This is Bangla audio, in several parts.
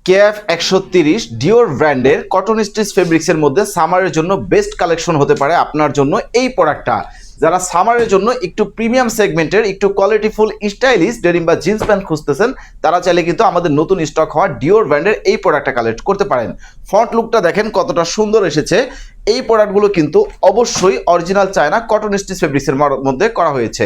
কেএফ 130 ডিওর ব্র্যান্ডের কটন স্টিচ ফেব্রিক্সের মধ্যে সামারের জন্য বেস্ট কালেকশন হতে পারে আপনার জন্য এই প্রোডাক্টটা। যারা সামারের জন্য একটু প্রিমিয়াম সেগমেন্টের একটু কোয়ালিটিফুল স্টাইলিশ ডেনিম বা জিন্স প্যান্ট খুঁজতেছেন, তারা চাইলে কিন্তু আমাদের নতুন স্টক হওয়া ডিওর ব্র্যান্ডের এই প্রোডাক্টটা কালেক্ট করতে পারেন। ফ্রন্ট লুকটা দেখেন কতটা সুন্দর এসেছে। এই প্রোডাক্টগুলো কিন্তু অবশ্যই অরিজিনাল চায়না কটন স্টিচ ফেব্রিক্সের মধ্যে করা হয়েছে।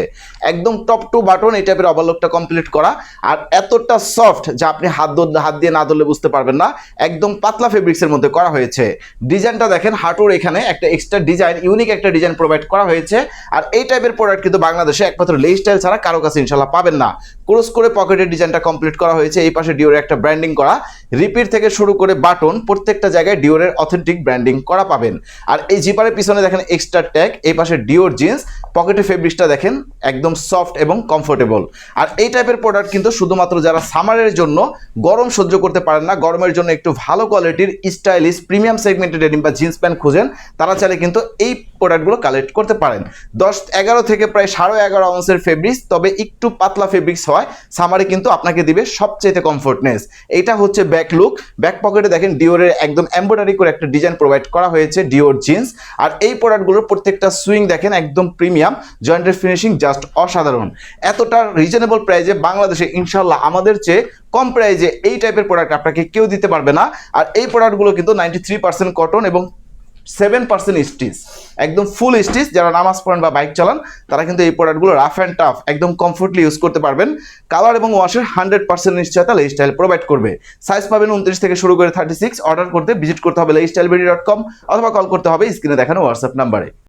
একদম টপ টু বাটন এই টাইপের ওভারলুকটা কমপ্লিট করা, আর এতটা সফট যা আপনি হাত দিয়ে না ধরলে বুঝতে পারবেন না। একদম পাতলা ফেব্রিক্সের মধ্যে করা হয়েছে। ডিজাইনটা দেখেন, হাঁটুর এখানে একটা এক্সট্রা ডিজাইন, ইউনিক একটা ডিজাইন প্রোভাইড করা হয়েছে। আর এই টাইপের প্রোডাক্ট কিন্তু বাংলাদেশে একমাত্র লেই স্টাইল ছাড়া কারো কাছে ইনশাল্লাহ পাবেন না। ক্রস করে পকেটের ডিজাইনটা কমপ্লিট করা হয়েছে। এই পাশে ডিওরের একটা ব্র্যান্ডিং করা, রিপিট থেকে শুরু করে বাটন প্রত্যেকটা জায়গায় ডিওরের অথেন্টিক ব্র্যান্ডিং করা পাবেন। আর এই জিপারের পিছনে দেখেন এক্সট্রা ট্যাগ, এই পাশে ডিওর জিন্স, পকেটের ফেব্রিক্সটা দেখেন একদম সফট এবং কমফোর্টেবল। আর এই টাইপের প্রোডাক্ট কিন্তু শুধুমাত্র যারা সামারের জন্য গরম সহ্য করতে পারেন না, গরমের জন্য একটু ভালো কোয়ালিটির স্টাইলিশ প্রিমিয়াম সেগমেন্টের ডেনিম বা জিন্স প্যান্ট খুঁজেন, তারা চাইলে কিন্তু এই প্রোডাক্টগুলো কালেক্ট করতে পারেন। 10-11 থেকে প্রায় 11.5 আউন্সের ফেব্রিক্স, তবে একটু পাতলা ফেব্রিক্স হয়, সামারে কিন্তু আপনাকে দিবে সবচেয়ে কমফোর্টনেস। এটা হচ্ছে ব্যাক লুক। ব্যাক পকেটে দেখেন ডিওরের একদম এমব্রয়ডারি করে একটা ডিজাইন প্রোভাইড করা হয়েছে, ডিওর জিন্স। আর এই প্রোডাক্টগুলোর প্রত্যেকটা সুইং দেখেন একদম প্রিমিয়াম, জয়েন্টের ফিনিশিং জাস্ট অসাধারণ। এতটা রিজনেবল প্রাইসে বাংলাদেশে ইনশাল্লাহ আমাদের চেয়ে কম প্রাইসে এই টাইপের প্রোডাক্ট আপনাকে কেউ দিতে পারবে না। আর এই প্রোডাক্টগুলো কিন্তু 93% কটন এবং 7% স্টিচ, একদম ফুল স্টিচ। যারা নামাজ পড়েন বা বাইক চালান, তারা কিন্তু এই প্রোডাক্টগুলো রাফ অ্যান্ড টাফ একদম কমফোর্টলি ইউজ করতে পারবেন। কালার এবং ওয়াশের 100% নিশ্চয়তা লেইস্টাইল প্রোভাইড করবে। সাইজ পাবেন 29 থেকে শুরু করে 36। অর্ডার করতে ভিজিট করতে হবে laystylebedi.com অথবা কল করতে হবে স্ক্রিনে দেখানো হোয়াটসঅ্যাপ নাম্বারে।